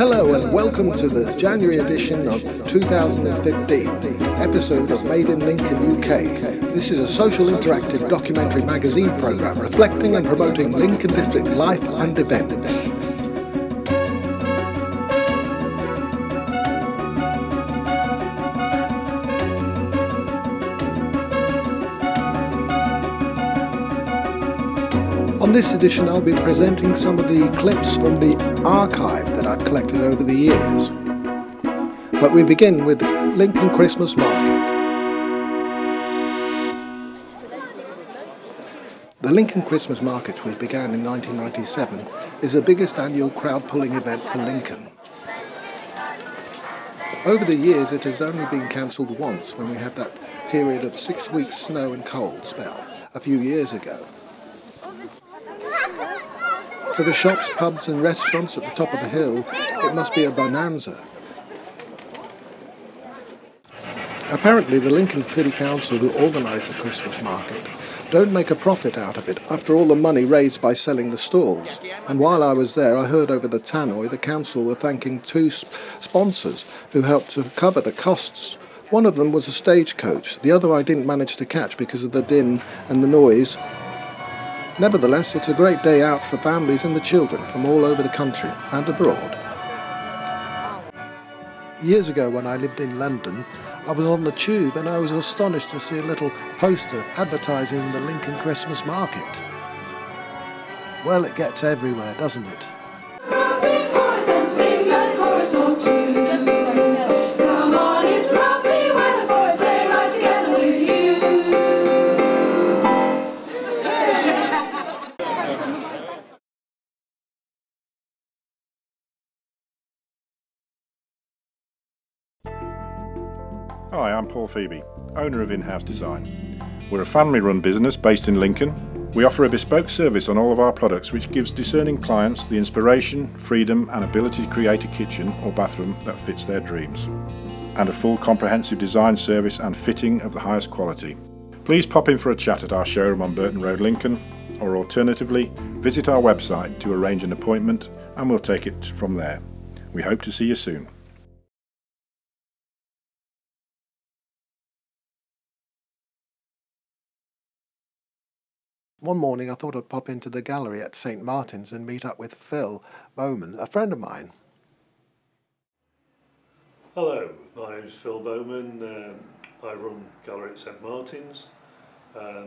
Hello and welcome to the January edition of 2015 episode of Made in Lincoln UK. This is a social interactive documentary magazine programme reflecting and promoting Lincoln District life and events. On this edition I'll be presenting some of the clips from the archive that I've collected over the years. But we begin with Lincoln Christmas Market. The Lincoln Christmas Market, which began in 1997, is the biggest annual crowd-pulling event for Lincoln. Over the years it has only been cancelled once when we had that period of 6 weeks snow and cold spell a few years ago. For the shops, pubs and restaurants at the top of the hill, it must be a bonanza. Apparently the Lincoln City Council, who organise the Christmas market, don't make a profit out of it after all the money raised by selling the stalls. And while I was there, I heard over the tannoy the council were thanking two sponsors who helped to cover the costs. One of them was a stagecoach, the other I didn't manage to catch because of the din and the noise. Nevertheless, it's a great day out for families and the children from all over the country and abroad. Years ago when I lived in London, I was on the tube and I was astonished to see a little poster advertising the Lincoln Christmas Market. Well, it gets everywhere, doesn't it? Hi, I'm Paul Phoebe, owner of In-House Design. We're a family-run business based in Lincoln. We offer a bespoke service on all of our products which gives discerning clients the inspiration, freedom and ability to create a kitchen or bathroom that fits their dreams. And a full comprehensive design service and fitting of the highest quality. Please pop in for a chat at our showroom on Burton Road, Lincoln, or alternatively, visit our website to arrange an appointment and we'll take it from there. We hope to see you soon. One morning I thought I'd pop into the gallery at St. Martin's and meet up with Phil Bowman, a friend of mine. Hello, my name's Phil Bowman. I run Gallery at St. Martin's.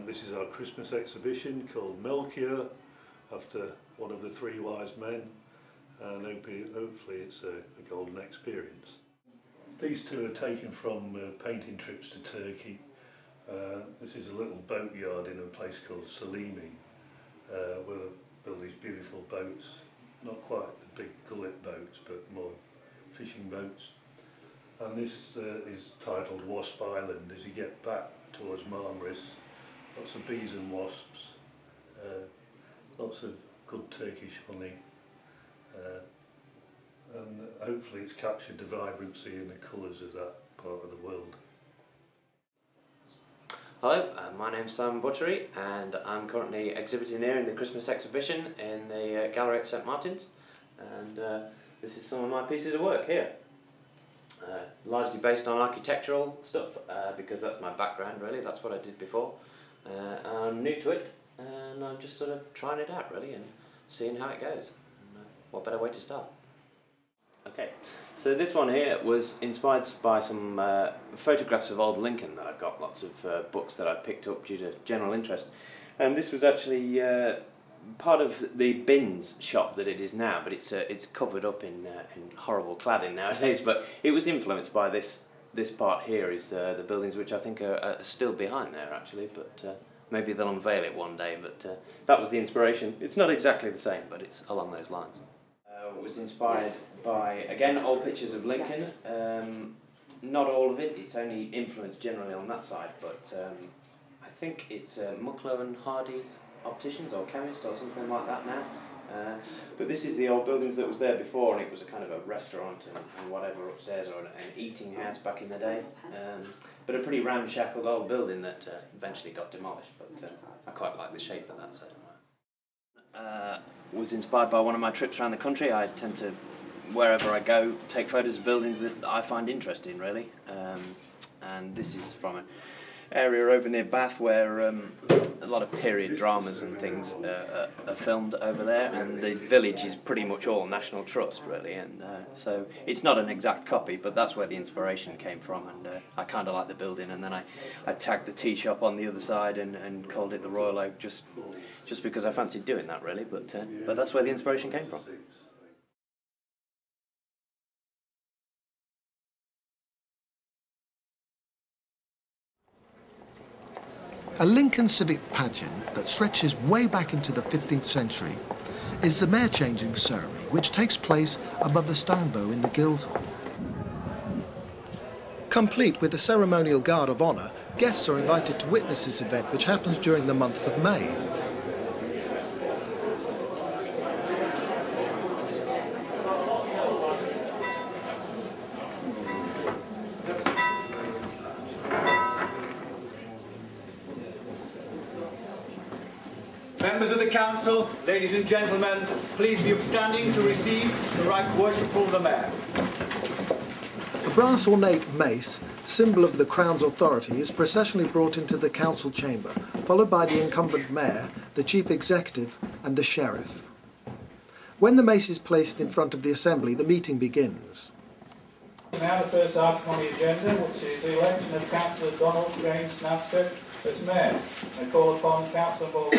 This is our Christmas exhibition called Melchior, after one of the three wise men, and hopefully it's a golden experience. These two are taken from painting trips to Turkey. This is a little boat yard in a place called Salimi, where they build these beautiful boats, not quite the big gullet boats, but more fishing boats. And this is titled Wasp Island. As you get back towards Marmaris, lots of bees and wasps, lots of good Turkish honey, and hopefully it's captured the vibrancy and the colours of that part of the world. Hello, my name's Simon Buttery and I'm currently exhibiting here in the Christmas exhibition in the Gallery at St. Martin's, and this is some of my pieces of work here. Largely based on architectural stuff because that's my background really, that's what I did before. I'm new to it and I'm just sort of trying it out really and seeing how it goes. And, what better way to start? Okay, so this one here was inspired by some photographs of old Lincoln that I've got, lots of books that I picked up due to general interest. And this was actually part of the bins shop that it is now, but it's covered up in horrible cladding nowadays, but it was influenced by this part here is the buildings which I think are still behind there actually, but maybe they'll unveil it one day, but that was the inspiration. It's not exactly the same, but it's along those lines. Was inspired by, again, old pictures of Lincoln. Not all of it, it's only influenced generally on that side, but I think it's Mucklow and Hardy opticians or chemist or something like that now. But this is the old buildings that was there before, and it was a kind of a restaurant and whatever upstairs, or an eating house back in the day. But a pretty ramshackle old building that eventually got demolished, but I quite like the shape of that side. Was inspired by one of my trips around the country. I tend to wherever I go, take photos of buildings that I find interesting, really. And this is from an area over near Bath where a lot of period dramas and things are filmed over there, and the village is pretty much all National Trust, really, and so it's not an exact copy, but that's where the inspiration came from, and I kind of like the building, and then I tagged the tea shop on the other side and called it the Royal Oak just because I fancied doing that, really, but that's where the inspiration came from. A Lincoln civic pageant that stretches way back into the 15th century is the mayor-changing ceremony, which takes place above the stone bow in the Guildhall. Complete with a ceremonial guard of honour, guests are invited to witness this event, which happens during the month of May. Members of the Council, ladies and gentlemen, please be upstanding to receive the right worshipful of the Mayor. A brass ornate mace, symbol of the Crown's authority, is processionally brought into the Council chamber, followed by the incumbent Mayor, the Chief Executive and the Sheriff. When the mace is placed in front of the Assembly, the meeting begins. Now the first item on the agenda, which is the election of Councillor Donald James Snapster as Mayor. I call upon Councillor Ball.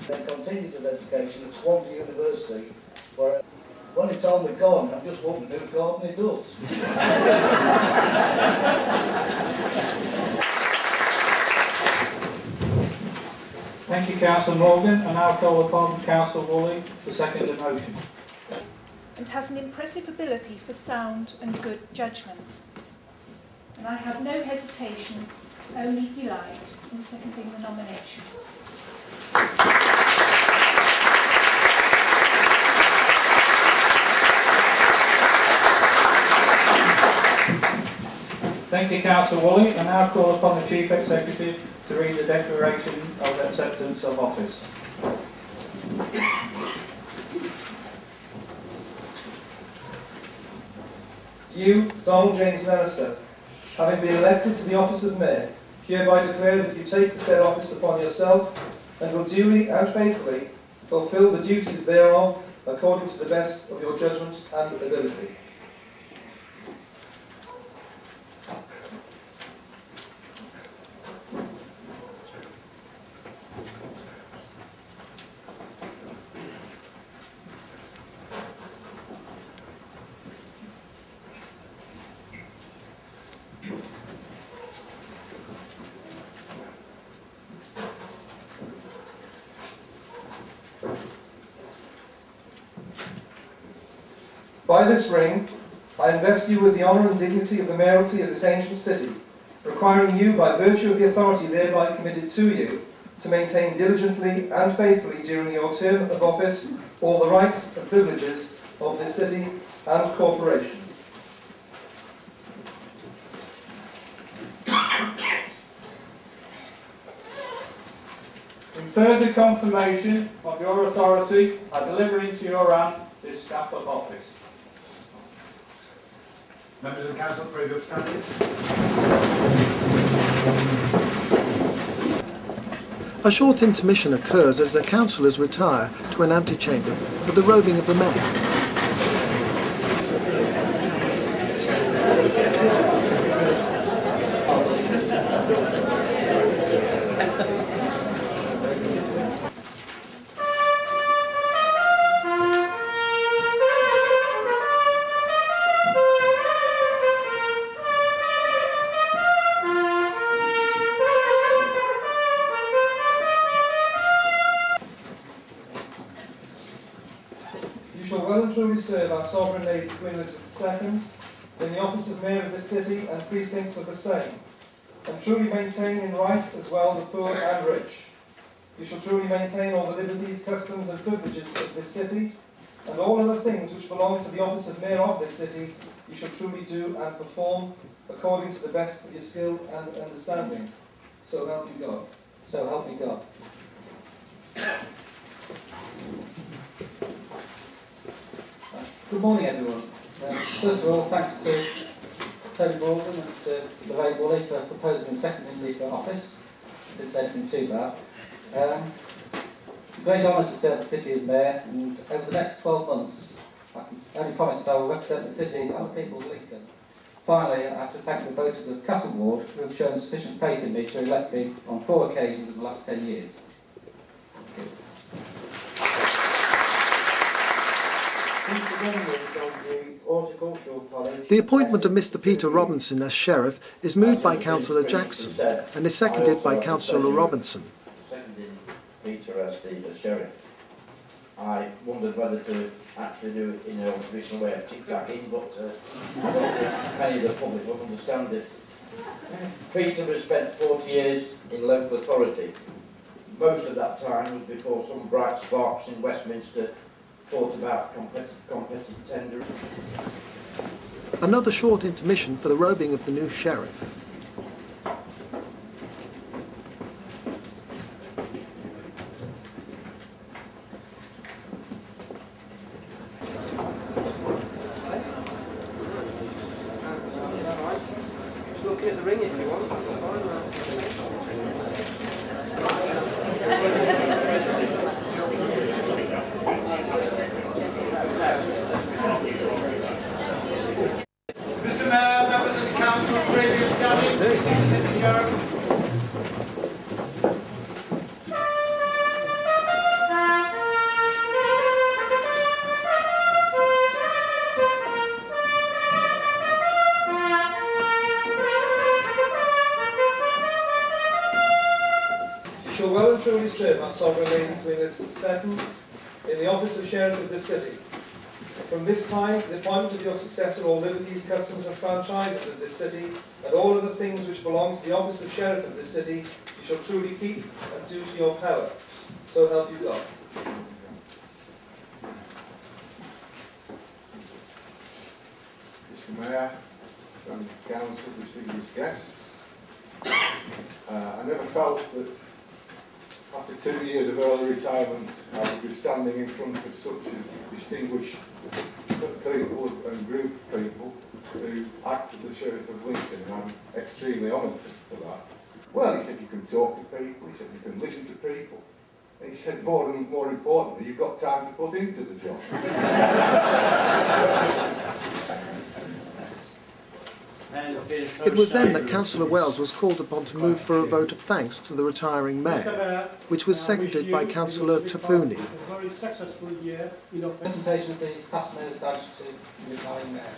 Then continued his education at Swansea University, where when he told me go on, I'm just wondering whose garden he does. Thank you, Councillor Morgan, and now call upon Councillor Woolley to second the motion. And has an impressive ability for sound and good judgment. And I have no hesitation, only delight in seconding the nomination. Thank you, Councillor Woolley, and now call upon the Chief Executive to read the Declaration of Acceptance of Office. You, Donald James Lannister, having been elected to the office of Mayor, hereby declare that you take the said office upon yourself and will duly and faithfully fulfil the duties thereof according to the best of your judgment and ability. By this ring, I invest you with the honour and dignity of the mayoralty of this ancient city, requiring you, by virtue of the authority thereby committed to you, to maintain diligently and faithfully during your term of office all the rights and privileges of this city and corporation. In further confirmation of your authority, I deliver into your hand this staff of office. Members of the Council, pray to stand. A short intermission occurs as the councillors retire to an antechamber for the robing of the Mayor. You shall well and truly serve our sovereign lady Queen Elizabeth II in the office of Mayor of this city and precincts of the same, and truly maintain in right as well the poor and rich. You shall truly maintain all the liberties, customs and privileges of this city, and all other things which belong to the office of Mayor of this city you shall truly do and perform according to the best of your skill and understanding. So help you God. So help me God. Good morning, everyone. First of all, thanks to Tony Baldwin and the very Woolley for proposing and seconding me for office. Didn't say anything too bad. It's a great honour to serve the city as mayor, and over the next 12 months, I can only promise that I will represent the city and the people of Lincoln. Finally, I have to thank the voters of Castle Ward who have shown sufficient faith in me to elect me on 4 occasions in the last 10 years. Thank you. The appointment of Mr Peter Robinson as Sheriff is moved by Councillor Jackson and is seconded by Councillor Robinson. Seconding Peter as the Sheriff. I wondered whether to actually do it in a traditional way of tic-tacking, but I don't think many of the public will understand it. Peter has spent 40 years in local authority. Most of that time was before some bright sparks in Westminster thought about competitive tendering. Another short intermission for the robing of the new Sheriff. Look at the ring if you want. Mr. Mayor, members of the council, previous standing, the city sheriff. You shall well and truly serve our sovereign lady Queen Elizabeth II in the office of Sheriff of this city. From this time to the appointment of your successor, all liberties, customs and franchises of this city, and all other things which belong to the office of Sheriff of this city, you shall truly keep and do to your power. So help you God. Mr. Mayor, and council, distinguished guests, I never felt that after 2 years of early retirement I would be standing in front of such a distinguished people and group of people who act as the Sheriff of Lincoln, and I'm extremely honoured for that. Well, he said you can talk to people, he said you can listen to people, and he said more importantly, you've got time to put into the job. It was then that Councillor Wells was called upon to move for a vote of thanks to the retiring Mayor, which was seconded by Councillor Tafuni. A very successful year in office. Presentation of the past mayor's badge to the retiring mayor.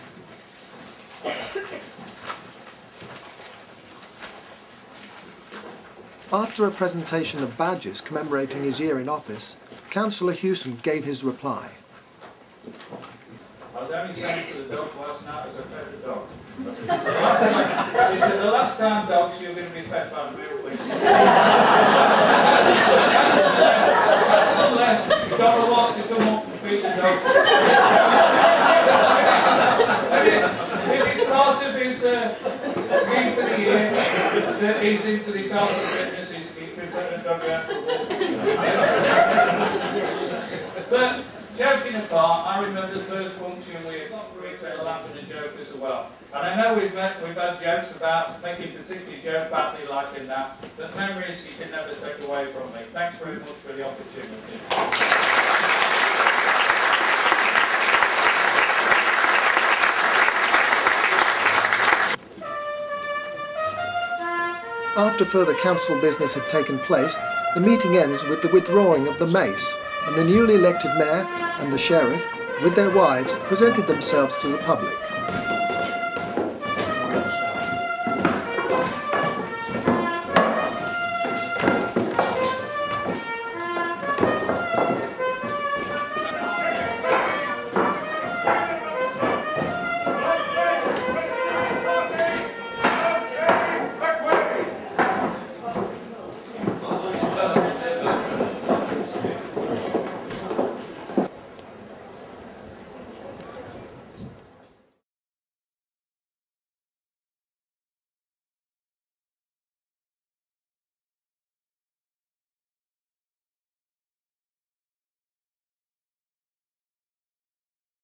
After a presentation of badges commemorating his year in office, Councillor Hewson gave his reply. I was only saying to the dog last night as I fed the dog. He said, the last time, dogs, you're going to be fed by the real quick. That's unless Donald wants to come up and feed the dog. If it's part of his scheme for the year that he's into this health and fitness, he's going to take the dog out for a walk. But joking apart, I remember the first function we retailer lamp and a joke as well. And I know we've had jokes about making particularly joke badly like in that, but memories you can never take away from me. Thanks very much for the opportunity. After further council business had taken place, the meeting ends with the withdrawing of the mace, and the newly elected mayor and the sheriff, with their wives, presented themselves to the public.